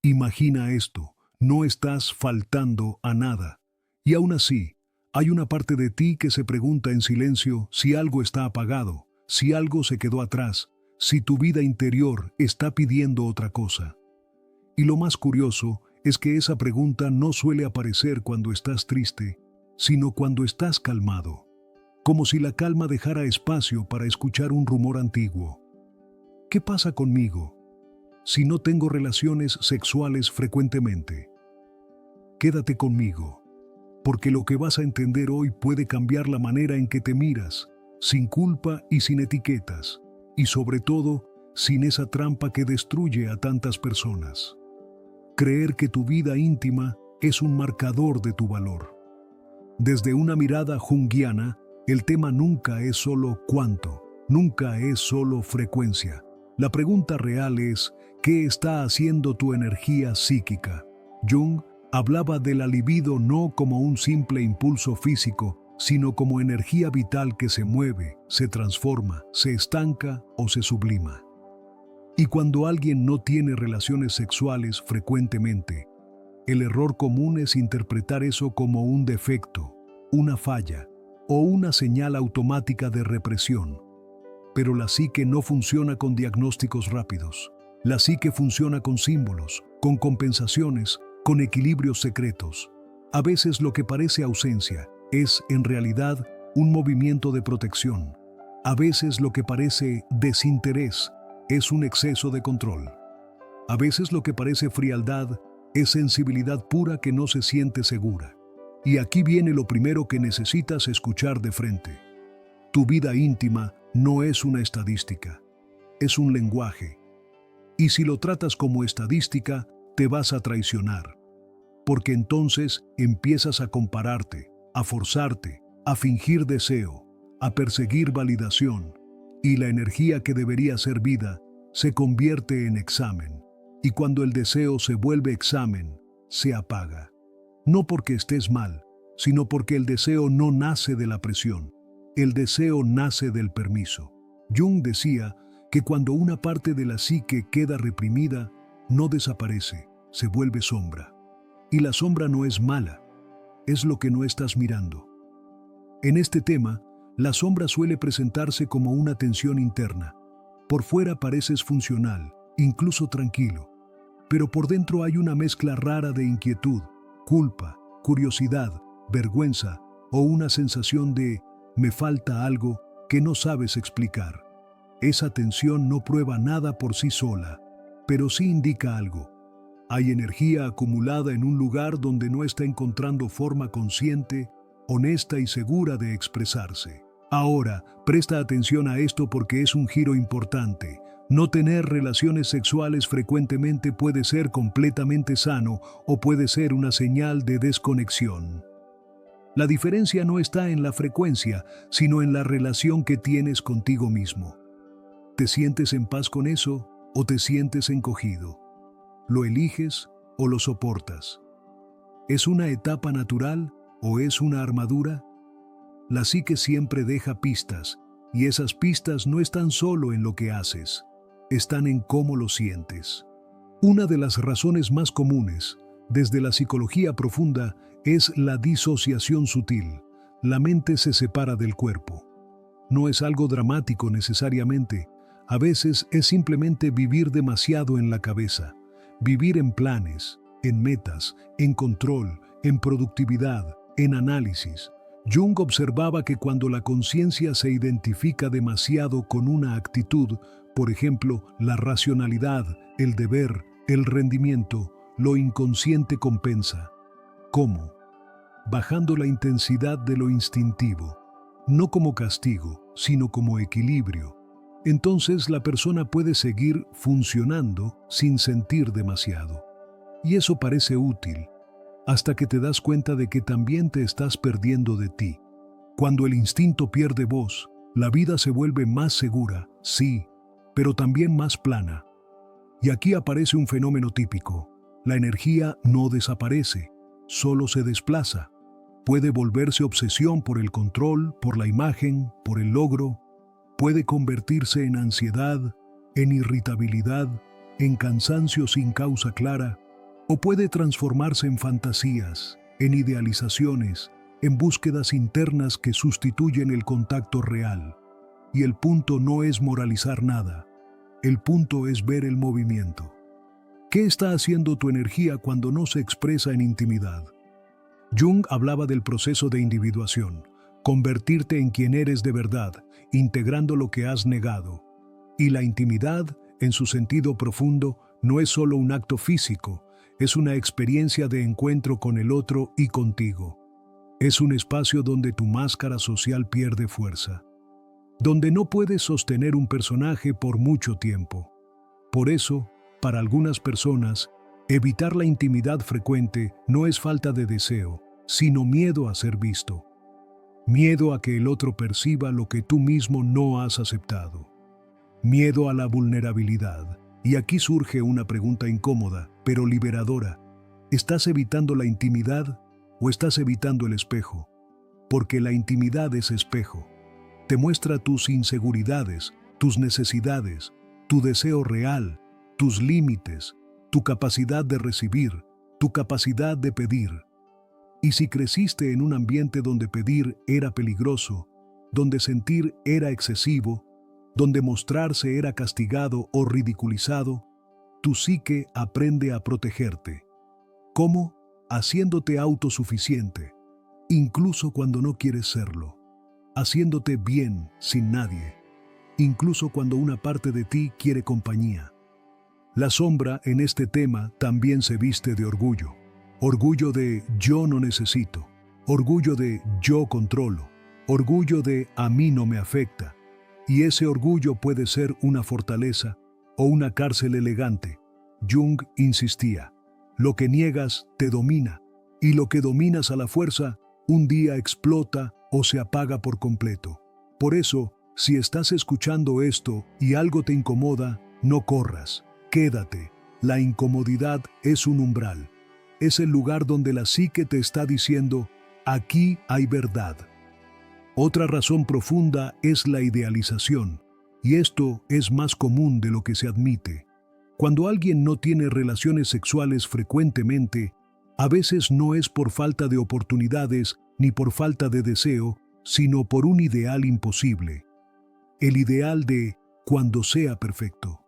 Imagina esto, no estás faltando a nada. Y aún así, hay una parte de ti que se pregunta en silencio si algo está apagado, si algo se quedó atrás, si tu vida interior está pidiendo otra cosa. Y lo más curioso es que esa pregunta no suele aparecer cuando estás triste, sino cuando estás calmado, como si la calma dejara espacio para escuchar un rumor antiguo. ¿Qué pasa conmigo si no tengo relaciones sexuales frecuentemente? Quédate conmigo, porque lo que vas a entender hoy puede cambiar la manera en que te miras, sin culpa y sin etiquetas, y sobre todo, sin esa trampa que destruye a tantas personas. Creer que tu vida íntima es un marcador de tu valor. Desde una mirada junguiana, el tema nunca es solo cuánto, nunca es solo frecuencia. La pregunta real es, ¿qué está haciendo tu energía psíquica? Jung hablaba de la libido no como un simple impulso físico, sino como energía vital que se mueve, se transforma, se estanca o se sublima. Y cuando alguien no tiene relaciones sexuales frecuentemente, el error común es interpretar eso como un defecto, una falla o una señal automática de represión. Pero la psique no funciona con diagnósticos rápidos. La psique funciona con símbolos, con compensaciones, con equilibrios secretos. A veces lo que parece ausencia es, en realidad, un movimiento de protección. A veces lo que parece desinterés es un exceso de control. A veces lo que parece frialdad es sensibilidad pura que no se siente segura. Y aquí viene lo primero que necesitas escuchar de frente. Tu vida íntima no es una estadística, es un lenguaje. Y si lo tratas como estadística, te vas a traicionar. Porque entonces empiezas a compararte, a forzarte, a fingir deseo, a perseguir validación. Y la energía que debería ser vida se convierte en examen. Y cuando el deseo se vuelve examen, se apaga. No porque estés mal, sino porque el deseo no nace de la presión. El deseo nace del permiso. Jung decía que cuando una parte de la psique queda reprimida, no desaparece, se vuelve sombra. Y la sombra no es mala, es lo que no estás mirando. En este tema, la sombra suele presentarse como una tensión interna. Por fuera pareces funcional, incluso tranquilo, pero por dentro hay una mezcla rara de inquietud, culpa, curiosidad, vergüenza o una sensación de «me falta algo» que no sabes explicar. Esa tensión no prueba nada por sí sola, pero sí indica algo. Hay energía acumulada en un lugar donde no está encontrando forma consciente, honesta y segura de expresarse. Ahora, presta atención a esto porque es un giro importante. No tener relaciones sexuales frecuentemente puede ser completamente sano o puede ser una señal de desconexión. La diferencia no está en la frecuencia, sino en la relación que tienes contigo mismo. ¿Te sientes en paz con eso o te sientes encogido? ¿Lo eliges o lo soportas? ¿Es una etapa natural o es una armadura? La psique siempre deja pistas, y esas pistas no están solo en lo que haces, están en cómo lo sientes. Una de las razones más comunes, desde la psicología profunda, es la disociación sutil. La mente se separa del cuerpo. No es algo dramático necesariamente. A veces es simplemente vivir demasiado en la cabeza, vivir en planes, en metas, en control, en productividad, en análisis. Jung observaba que cuando la conciencia se identifica demasiado con una actitud, por ejemplo, la racionalidad, el deber, el rendimiento, lo inconsciente compensa. ¿Cómo? Bajando la intensidad de lo instintivo, no como castigo, sino como equilibrio. Entonces la persona puede seguir funcionando sin sentir demasiado. Y eso parece útil, hasta que te das cuenta de que también te estás perdiendo de ti. Cuando el instinto pierde voz, la vida se vuelve más segura, sí, pero también más plana. Y aquí aparece un fenómeno típico. La energía no desaparece, solo se desplaza. Puede volverse obsesión por el control, por la imagen, por el logro. Puede convertirse en ansiedad, en irritabilidad, en cansancio sin causa clara. O puede transformarse en fantasías, en idealizaciones, en búsquedas internas que sustituyen el contacto real. Y el punto no es moralizar nada, el punto es ver el movimiento. ¿Qué está haciendo tu energía cuando no se expresa en intimidad? Jung hablaba del proceso de individuación, convertirte en quien eres de verdad, integrando lo que has negado. Y la intimidad, en su sentido profundo, no es solo un acto físico, es una experiencia de encuentro con el otro y contigo. Es un espacio donde tu máscara social pierde fuerza, donde no puedes sostener un personaje por mucho tiempo. Por eso, para algunas personas, evitar la intimidad frecuente no es falta de deseo, sino miedo a ser visto. Miedo a que el otro perciba lo que tú mismo no has aceptado. Miedo a la vulnerabilidad. Y aquí surge una pregunta incómoda, pero liberadora. ¿Estás evitando la intimidad o estás evitando el espejo? Porque la intimidad es espejo. Te muestra tus inseguridades, tus necesidades, tu deseo real, tus límites, tu capacidad de recibir, tu capacidad de pedir. Y si creciste en un ambiente donde pedir era peligroso, donde sentir era excesivo, donde mostrarse era castigado o ridiculizado, tu psique aprende a protegerte. ¿Cómo? Haciéndote autosuficiente, incluso cuando no quieres serlo. Haciéndote bien sin nadie, incluso cuando una parte de ti quiere compañía. La sombra en este tema también se viste de orgullo. Orgullo de yo no necesito. Orgullo de yo controlo. Orgullo de a mí no me afecta. Y ese orgullo puede ser una fortaleza o una cárcel elegante. Jung insistía, lo que niegas te domina, y lo que dominas a la fuerza, un día explota o se apaga por completo. Por eso, si estás escuchando esto y algo te incomoda, no corras, quédate. La incomodidad es un umbral. Es el lugar donde la psique te está diciendo, aquí hay verdad. Otra razón profunda es la idealización, y esto es más común de lo que se admite. Cuando alguien no tiene relaciones sexuales frecuentemente, a veces no es por falta de oportunidades ni por falta de deseo, sino por un ideal imposible. El ideal de cuando sea perfecto.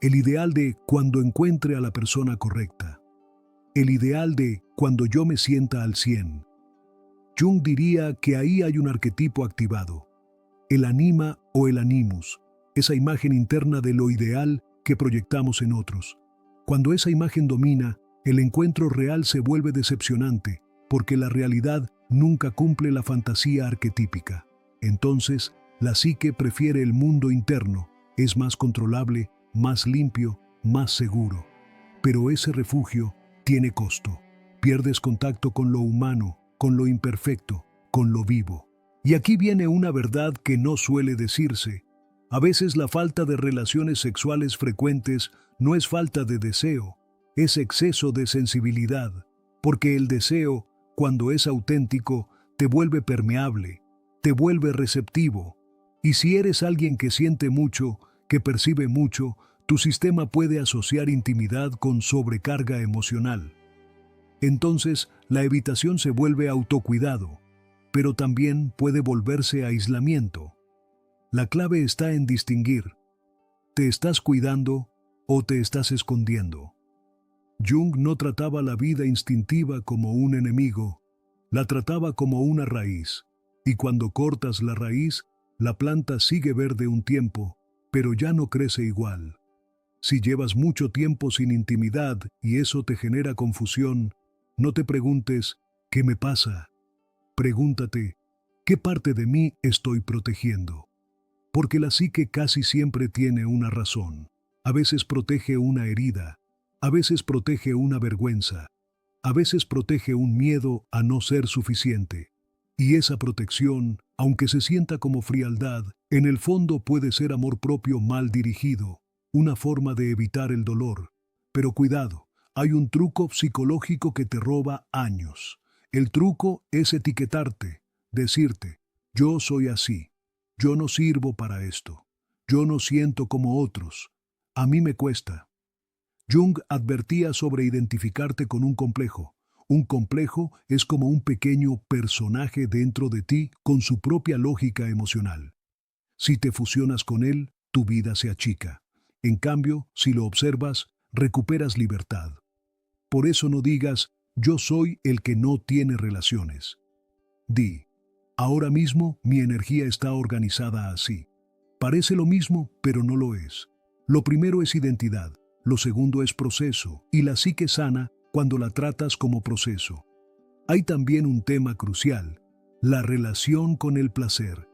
El ideal de cuando encuentre a la persona correcta. El ideal de cuando yo me sienta al 100. Jung diría que ahí hay un arquetipo activado. El anima o el animus, esa imagen interna de lo ideal que proyectamos en otros. Cuando esa imagen domina, el encuentro real se vuelve decepcionante, porque la realidad nunca cumple la fantasía arquetípica. Entonces, la psique prefiere el mundo interno, es más controlable, más limpio, más seguro. Pero ese refugio tiene costo. Pierdes contacto con lo humano, con lo imperfecto, con lo vivo. Y aquí viene una verdad que no suele decirse. A veces la falta de relaciones sexuales frecuentes no es falta de deseo, es exceso de sensibilidad, porque el deseo, cuando es auténtico, te vuelve permeable, te vuelve receptivo. Y si eres alguien que siente mucho, que percibe mucho, tu sistema puede asociar intimidad con sobrecarga emocional. Entonces, la evitación se vuelve autocuidado, pero también puede volverse aislamiento. La clave está en distinguir, ¿te estás cuidando o te estás escondiendo? Jung no trataba la vida instintiva como un enemigo, la trataba como una raíz, y cuando cortas la raíz, la planta sigue verde un tiempo, pero ya no crece igual. Si llevas mucho tiempo sin intimidad y eso te genera confusión, no te preguntes, ¿qué me pasa? Pregúntate, ¿qué parte de mí estoy protegiendo? Porque la psique casi siempre tiene una razón. A veces protege una herida, a veces protege una vergüenza, a veces protege un miedo a no ser suficiente. Y esa protección, aunque se sienta como frialdad, en el fondo puede ser amor propio mal dirigido, una forma de evitar el dolor. Pero cuidado, hay un truco psicológico que te roba años. El truco es etiquetarte, decirte, yo soy así, yo no sirvo para esto, yo no siento como otros, a mí me cuesta. Jung advertía sobre identificarte con un complejo. Un complejo es como un pequeño personaje dentro de ti con su propia lógica emocional. Si te fusionas con él, tu vida se achica. En cambio, si lo observas, recuperas libertad. Por eso no digas, yo soy el que no tiene relaciones. Di, ahora mismo mi energía está organizada así. Parece lo mismo, pero no lo es. Lo primero es identidad, lo segundo es proceso, y la psique sana cuando la tratas como proceso. Hay también un tema crucial, la relación con el placer.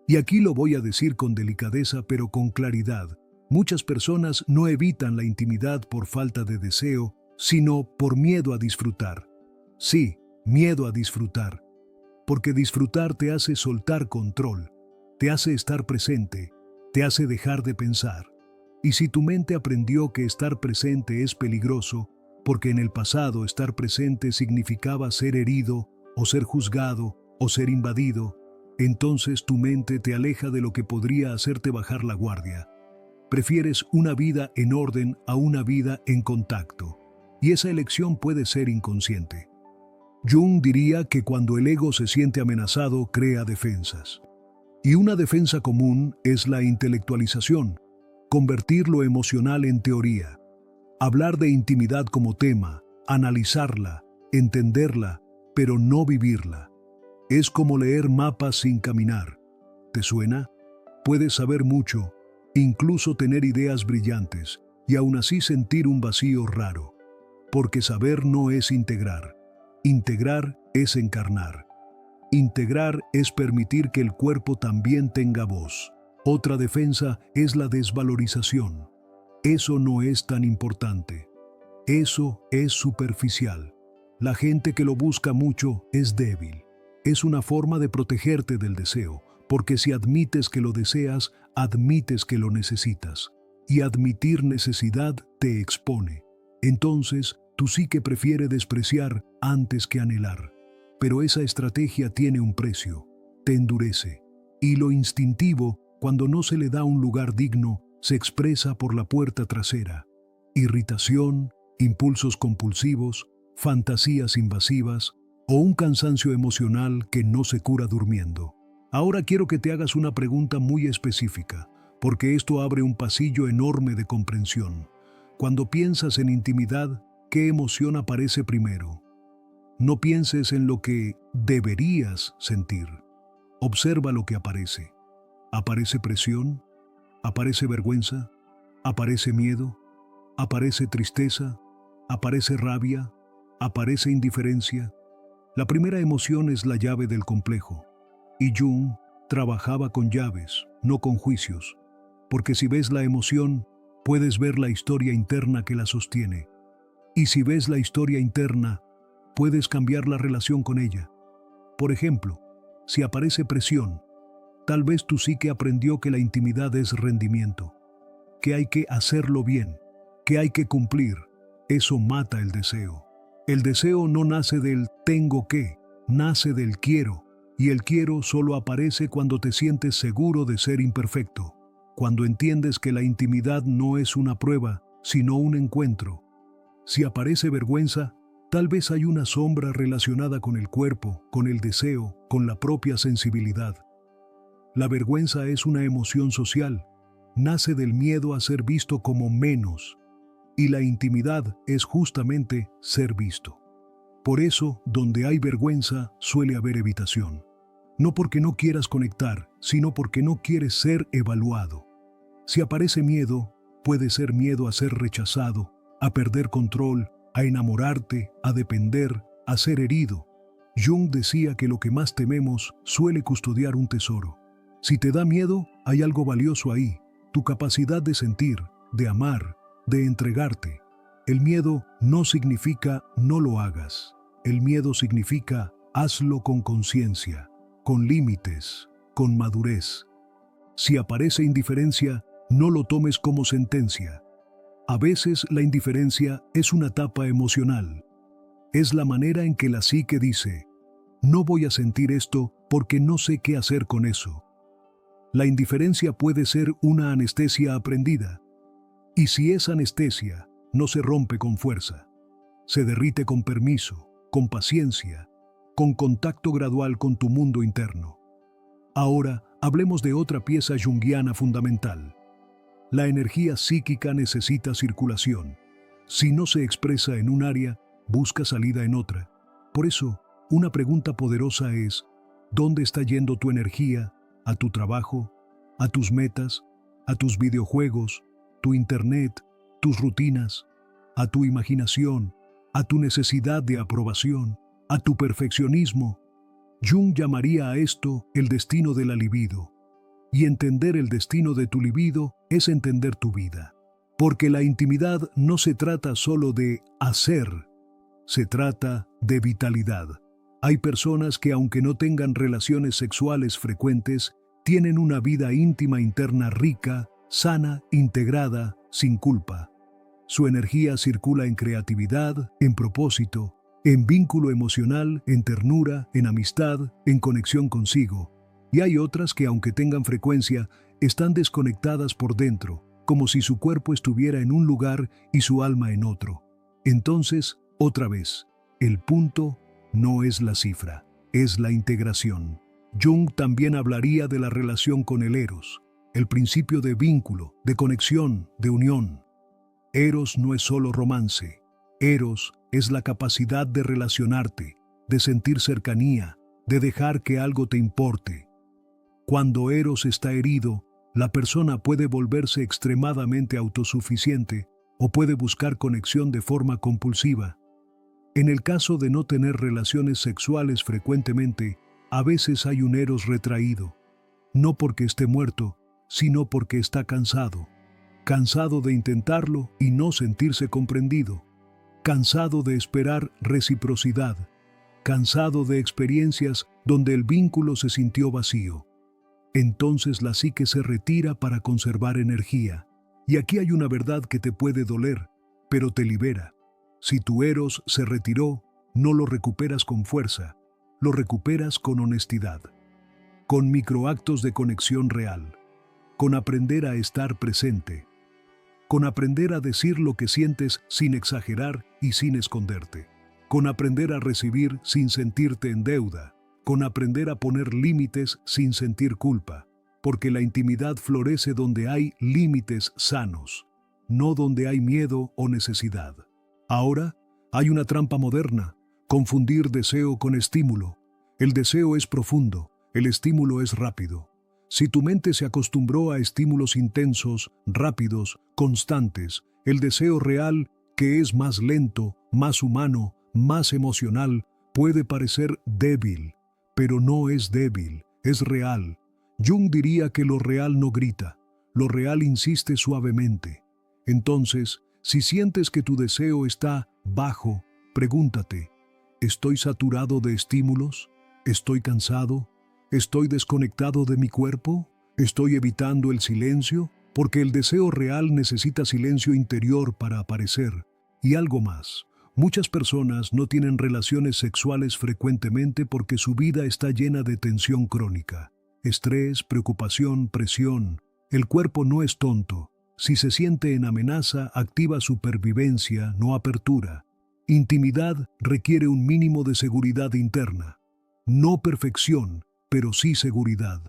Y aquí lo voy a decir con delicadeza pero con claridad. Muchas personas no evitan la intimidad por falta de deseo, sino por miedo a disfrutar. Sí, miedo a disfrutar. Porque disfrutar te hace soltar control, te hace estar presente, te hace dejar de pensar. Y si tu mente aprendió que estar presente es peligroso, porque en el pasado estar presente significaba ser herido, o ser juzgado, o ser invadido, entonces tu mente te aleja de lo que podría hacerte bajar la guardia. Prefieres una vida en orden a una vida en contacto, y esa elección puede ser inconsciente. Jung diría que cuando el ego se siente amenazado, crea defensas. Y una defensa común es la intelectualización, convertir lo emocional en teoría, hablar de intimidad como tema, analizarla, entenderla, pero no vivirla. Es como leer mapas sin caminar. ¿Te suena? Puedes saber mucho, incluso tener ideas brillantes, y aún así sentir un vacío raro. Porque saber no es integrar. Integrar es encarnar. Integrar es permitir que el cuerpo también tenga voz. Otra defensa es la desvalorización. Eso no es tan importante. Eso es superficial. La gente que lo busca mucho es débil. Es una forma de protegerte del deseo, porque si admites que lo deseas, admites que lo necesitas. Y admitir necesidad te expone. Entonces, tu psique prefiere despreciar antes que anhelar. Pero esa estrategia tiene un precio, te endurece. Y lo instintivo, cuando no se le da un lugar digno, se expresa por la puerta trasera. Irritación, impulsos compulsivos, fantasías invasivas o un cansancio emocional que no se cura durmiendo. Ahora quiero que te hagas una pregunta muy específica, porque esto abre un pasillo enorme de comprensión. Cuando piensas en intimidad, ¿qué emoción aparece primero? No pienses en lo que deberías sentir. Observa lo que aparece. ¿Aparece presión? ¿Aparece vergüenza? ¿Aparece miedo? ¿Aparece tristeza? ¿Aparece rabia? ¿Aparece indiferencia? La primera emoción es la llave del complejo. Y Jung trabajaba con llaves, no con juicios. Porque si ves la emoción, puedes ver la historia interna que la sostiene. Y si ves la historia interna, puedes cambiar la relación con ella. Por ejemplo, si aparece presión, tal vez tu psique aprendió que la intimidad es rendimiento, que hay que hacerlo bien, que hay que cumplir. Eso mata el deseo. El deseo no nace del tengo que, nace del quiero, y el quiero solo aparece cuando te sientes seguro de ser imperfecto, cuando entiendes que la intimidad no es una prueba, sino un encuentro. Si aparece vergüenza, tal vez hay una sombra relacionada con el cuerpo, con el deseo, con la propia sensibilidad. La vergüenza es una emoción social, nace del miedo a ser visto como menos, y la intimidad es justamente ser visto. Por eso, donde hay vergüenza, suele haber evitación. No porque no quieras conectar, sino porque no quieres ser evaluado. Si aparece miedo, puede ser miedo a ser rechazado, a perder control, a enamorarte, a depender, a ser herido. Jung decía que lo que más tememos suele custodiar un tesoro. Si te da miedo, hay algo valioso ahí, tu capacidad de sentir, de amar, de entregarte. El miedo no significa no lo hagas. El miedo significa hazlo con conciencia, con límites, con madurez. Si aparece indiferencia, no lo tomes como sentencia. A veces la indiferencia es una tapa emocional. Es la manera en que la psique dice, no voy a sentir esto porque no sé qué hacer con eso. La indiferencia puede ser una anestesia aprendida. Y si es anestesia, no se rompe con fuerza. Se derrite con permiso, con paciencia, con contacto gradual con tu mundo interno. Ahora, hablemos de otra pieza junguiana fundamental. La energía psíquica necesita circulación. Si no se expresa en un área, busca salida en otra. Por eso, una pregunta poderosa es: ¿dónde está yendo tu energía? ¿A tu trabajo? ¿A tus metas? ¿A tus videojuegos? ¿Tu internet? ¿Tus rutinas? ¿A tu imaginación? ¿A tu necesidad de aprobación? ¿A tu perfeccionismo? Jung llamaría a esto el destino de la libido. Y entender el destino de tu libido es entender tu vida. Porque la intimidad no se trata solo de hacer, se trata de vitalidad. Hay personas que, aunque no tengan relaciones sexuales frecuentes, tienen una vida íntima interna rica, sana, integrada, sin culpa. Su energía circula en creatividad, en propósito, en vínculo emocional, en ternura, en amistad, en conexión consigo. Y hay otras que, aunque tengan frecuencia, están desconectadas por dentro, como si su cuerpo estuviera en un lugar y su alma en otro. Entonces, otra vez, el punto no es la cifra, es la integración. Jung también hablaría de la relación con el eros, el principio de vínculo, de conexión, de unión. Eros no es solo romance. Eros es la capacidad de relacionarte, de sentir cercanía, de dejar que algo te importe. Cuando Eros está herido, la persona puede volverse extremadamente autosuficiente o puede buscar conexión de forma compulsiva. En el caso de no tener relaciones sexuales frecuentemente, a veces hay un Eros retraído, no porque esté muerto, sino porque está cansado. Cansado de intentarlo y no sentirse comprendido. Cansado de esperar reciprocidad. Cansado de experiencias donde el vínculo se sintió vacío. Entonces la psique se retira para conservar energía. Y aquí hay una verdad que te puede doler, pero te libera. Si tu Eros se retiró, no lo recuperas con fuerza, lo recuperas con honestidad, con microactos de conexión real, con aprender a estar presente, con aprender a decir lo que sientes sin exagerar y sin esconderte, con aprender a recibir sin sentirte en deuda, con aprender a poner límites sin sentir culpa, porque la intimidad florece donde hay límites sanos, no donde hay miedo o necesidad. Ahora, hay una trampa moderna: confundir deseo con estímulo. El deseo es profundo, el estímulo es rápido. Si tu mente se acostumbró a estímulos intensos, rápidos, constantes, el deseo real, que es más lento, más humano, más emocional, puede parecer débil, pero no es débil, es real. Jung diría que lo real no grita, lo real insiste suavemente. Entonces, si sientes que tu deseo está bajo, pregúntate: ¿estoy saturado de estímulos? ¿Estoy cansado? ¿Estoy desconectado de mi cuerpo? ¿Estoy evitando el silencio? Porque el deseo real necesita silencio interior para aparecer. Y algo más: muchas personas no tienen relaciones sexuales frecuentemente porque su vida está llena de tensión crónica. Estrés, preocupación, presión. El cuerpo no es tonto. Si se siente en amenaza, activa supervivencia, no apertura. Intimidad requiere un mínimo de seguridad interna. No perfección, pero sí seguridad.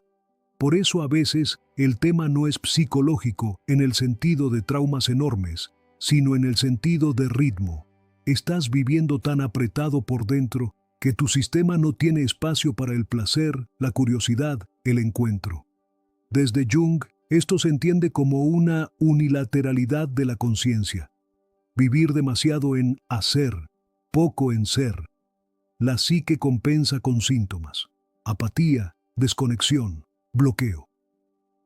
Por eso a veces el tema no es psicológico en el sentido de traumas enormes, sino en el sentido de ritmo. Estás viviendo tan apretado por dentro que tu sistema no tiene espacio para el placer, la curiosidad, el encuentro. Desde Jung, esto se entiende como una unilateralidad de la conciencia. Vivir demasiado en hacer, poco en ser. La psique compensa con síntomas: apatía, desconexión, bloqueo.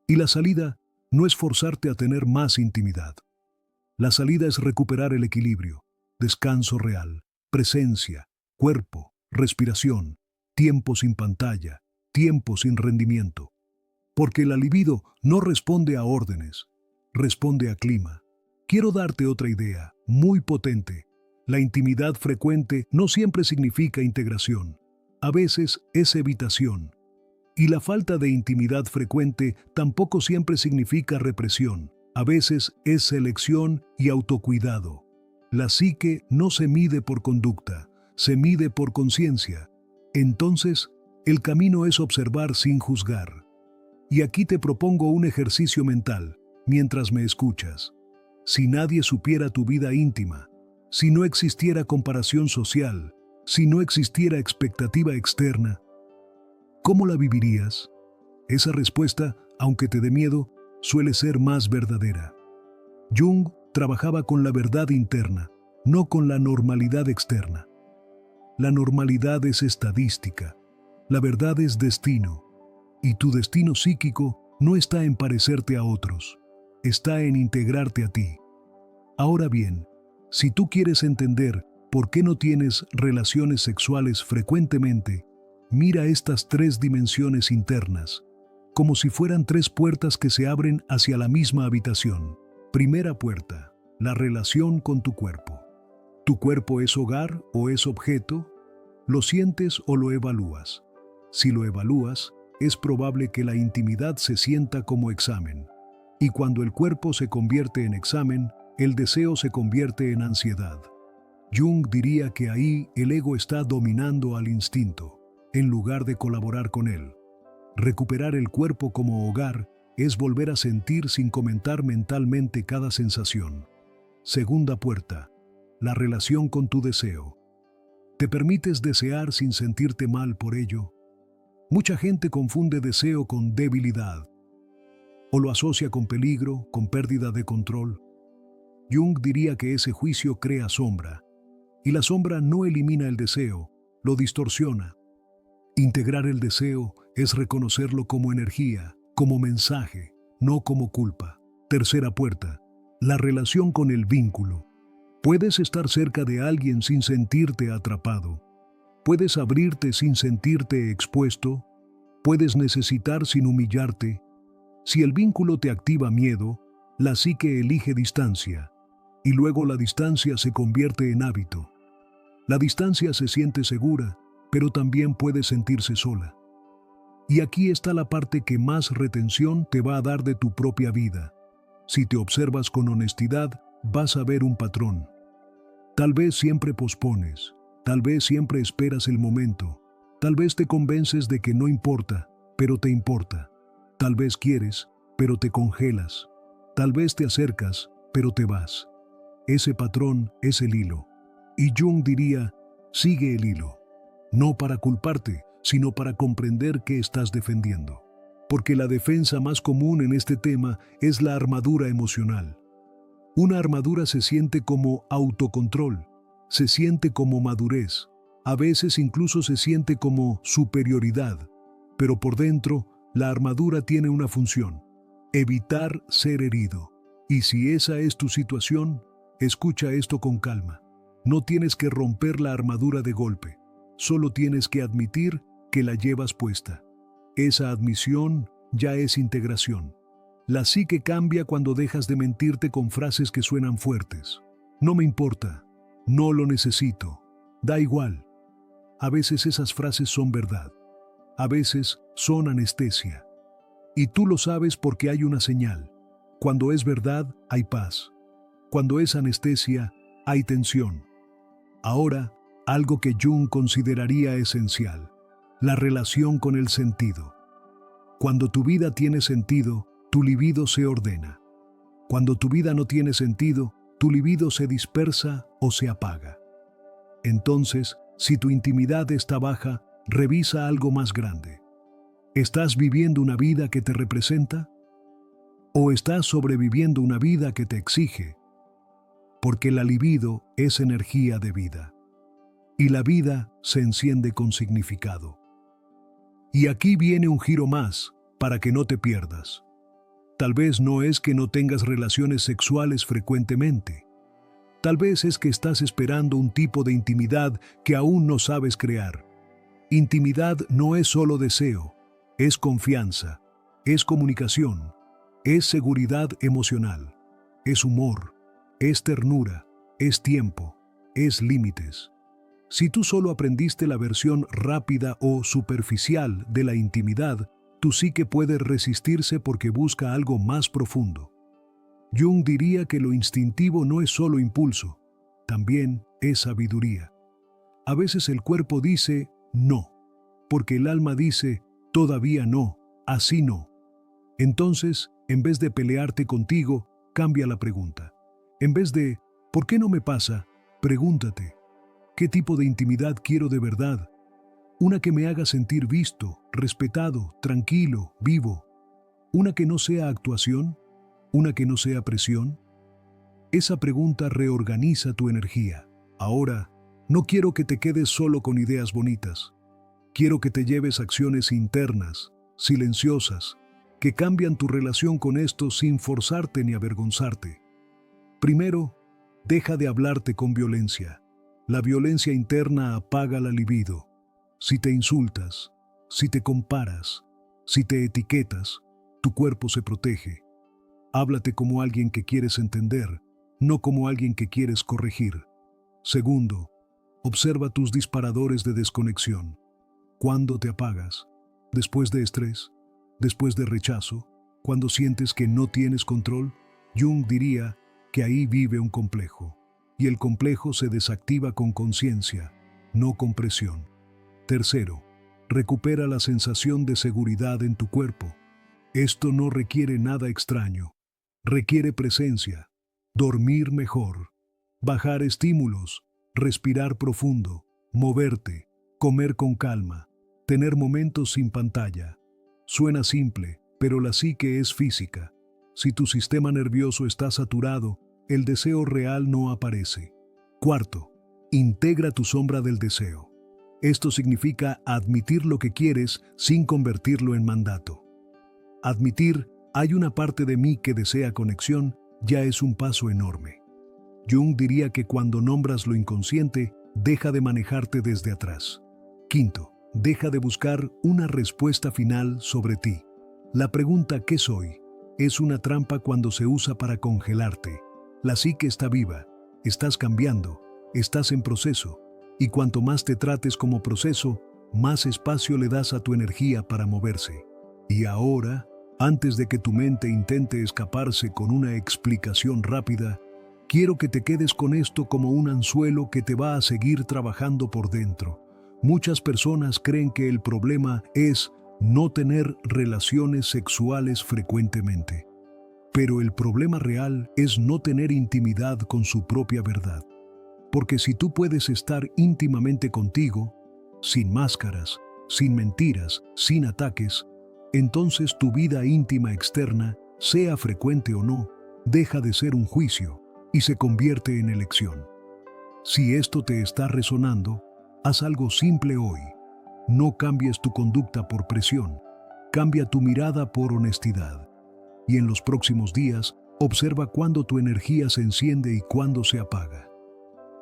Y la salida no es forzarte a tener más intimidad. La salida es recuperar el equilibrio, descanso real, presencia, cuerpo, respiración, tiempo sin pantalla, tiempo sin rendimiento. Porque la libido no responde a órdenes, responde a clima. Quiero darte otra idea, muy potente. La intimidad frecuente no siempre significa integración. A veces es evitación. Y la falta de intimidad frecuente tampoco siempre significa represión. A veces es selección y autocuidado. La psique no se mide por conducta, se mide por conciencia. Entonces, el camino es observar sin juzgar. Y aquí te propongo un ejercicio mental, mientras me escuchas. Si nadie supiera tu vida íntima, si no existiera comparación social, si no existiera expectativa externa, ¿cómo la vivirías? Esa respuesta, aunque te dé miedo, suele ser más verdadera. Jung trabajaba con la verdad interna, no con la normalidad externa. La normalidad es estadística, la verdad es destino, y tu destino psíquico no está en parecerte a otros, está en integrarte a ti. Ahora bien, si tú quieres entender por qué no tienes relaciones sexuales frecuentemente, mira estas 3 dimensiones internas, como si fueran 3 puertas que se abren hacia la misma habitación. Primera puerta, la relación con tu cuerpo. ¿Tu cuerpo es hogar o es objeto? ¿Lo sientes o lo evalúas? Si lo evalúas, es probable que la intimidad se sienta como examen. Y cuando el cuerpo se convierte en examen, el deseo se convierte en ansiedad. Jung diría que ahí el ego está dominando al instinto, en lugar de colaborar con él. Recuperar el cuerpo como hogar es volver a sentir sin comentar mentalmente cada sensación. Segunda puerta, la relación con tu deseo. ¿Te permites desear sin sentirte mal por ello? Mucha gente confunde deseo con debilidad, o lo asocia con peligro, con pérdida de control. Jung diría que ese juicio crea sombra, y la sombra no elimina el deseo, lo distorsiona. Integrar el deseo es reconocerlo como energía, como mensaje, no como culpa. Tercera puerta, la relación con el vínculo. Puedes estar cerca de alguien sin sentirte atrapado. Puedes abrirte sin sentirte expuesto. Puedes necesitar sin humillarte. Si el vínculo te activa miedo, la psique elige distancia, y luego la distancia se convierte en hábito. La distancia se siente segura, pero también puede sentirse sola. Y aquí está la parte que más retención te va a dar de tu propia vida. Si te observas con honestidad, vas a ver un patrón. Tal vez siempre pospones, tal vez siempre esperas el momento, tal vez te convences de que no importa, pero te importa. Tal vez quieres, pero te congelas. Tal vez te acercas, pero te vas. Ese patrón es el hilo. Y Jung diría, sigue el hilo. No para culparte, sino para comprender qué estás defendiendo. Porque la defensa más común en este tema es la armadura emocional. Una armadura se siente como autocontrol, se siente como madurez, a veces incluso se siente como superioridad, pero por dentro, la armadura tiene una función: evitar ser herido. Y si esa es tu situación, escucha esto con calma. No tienes que romper la armadura de golpe, solo tienes que admitir que la llevas puesta. Esa admisión ya es integración. La psique cambia cuando dejas de mentirte con frases que suenan fuertes. No me importa, no lo necesito, da igual. A veces esas frases son verdad, a veces son anestesia. Y tú lo sabes porque hay una señal. Cuando es verdad, hay paz. Cuando es anestesia, hay tensión. Ahora, algo que Jung consideraría esencial: la relación con el sentido. Cuando tu vida tiene sentido, tu libido se ordena. Cuando tu vida no tiene sentido, tu libido se dispersa o se apaga. Entonces, si tu intimidad está baja, revisa algo más grande. ¿Estás viviendo una vida que te representa? ¿O estás sobreviviendo una vida que te exige? Porque la libido es energía de vida. Y la vida se enciende con significado. Y aquí viene un giro más, para que no te pierdas. Tal vez no es que no tengas relaciones sexuales frecuentemente. Tal vez es que estás esperando un tipo de intimidad que aún no sabes crear. Intimidad no es solo deseo, es confianza, es comunicación, es seguridad emocional, es humor, es ternura, es tiempo, es límites. Si tú solo aprendiste la versión rápida o superficial de la intimidad, tu psique puede resistirse porque busca algo más profundo. Jung diría que lo instintivo no es solo impulso, también es sabiduría. A veces el cuerpo dice no, porque el alma dice todavía no, así no. Entonces, en vez de pelearte contigo, cambia la pregunta. En vez de ¿por qué no me pasa?, pregúntate, ¿qué tipo de intimidad quiero de verdad? Una que me haga sentir visto, respetado, tranquilo, vivo. Una que no sea actuación, una que no sea presión. Esa pregunta reorganiza tu energía. Ahora, no quiero que te quedes solo con ideas bonitas. Quiero que te lleves acciones internas, silenciosas, que cambian tu relación con esto sin forzarte ni avergonzarte. Primero, deja de hablarte con violencia. La violencia interna apaga la libido. Si te insultas, si te comparas, si te etiquetas, tu cuerpo se protege. Háblate como alguien que quieres entender, no como alguien que quieres corregir. Segundo, observa tus disparadores de desconexión. ¿Cuándo te apagas? ¿Después de estrés? ¿Después de rechazo? ¿Cuando sientes que no tienes control? Jung diría que ahí vive un complejo. Y el complejo se desactiva con conciencia, no con presión. Tercero, recupera la sensación de seguridad en tu cuerpo. Esto no requiere nada extraño. Requiere presencia, dormir mejor, bajar estímulos, respirar profundo, moverte, comer con calma, tener momentos sin pantalla. Suena simple, pero la psique es física. Si tu sistema nervioso está saturado, el deseo real no aparece. Cuarto, integra tu sombra del deseo. Esto significa admitir lo que quieres sin convertirlo en mandato. Admitir, hay una parte de mí que desea conexión, ya es un paso enorme. Jung diría que cuando nombras lo inconsciente, deja de manejarte desde atrás. Quinto, deja de buscar una respuesta final sobre ti. La pregunta ¿qué soy? Es una trampa cuando se usa para congelarte. La psique está viva, estás cambiando, estás en proceso, y cuanto más te trates como proceso, más espacio le das a tu energía para moverse. Y ahora, antes de que tu mente intente escaparse con una explicación rápida, quiero que te quedes con esto como un anzuelo que te va a seguir trabajando por dentro. Muchas personas creen que el problema es no tener relaciones sexuales frecuentemente. Pero el problema real es no tener intimidad con su propia verdad. Porque si tú puedes estar íntimamente contigo, sin máscaras, sin mentiras, sin ataques, entonces tu vida íntima externa, sea frecuente o no, deja de ser un juicio y se convierte en elección. Si esto te está resonando, haz algo simple hoy. No cambies tu conducta por presión, cambia tu mirada por honestidad. Y en los próximos días, observa cuándo tu energía se enciende y cuándo se apaga.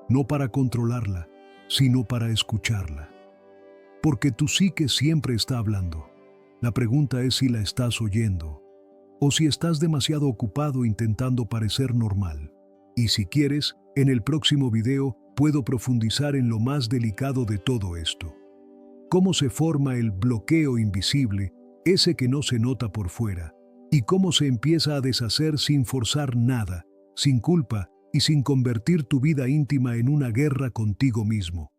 No para controlarla, sino para escucharla. Porque tu psique siempre está hablando. La pregunta es si la estás oyendo, o si estás demasiado ocupado intentando parecer normal. Y si quieres, en el próximo video puedo profundizar en lo más delicado de todo esto. Cómo se forma el bloqueo invisible, ese que no se nota por fuera, y cómo se empieza a deshacer sin forzar nada, sin culpa y sin convertir tu vida íntima en una guerra contigo mismo.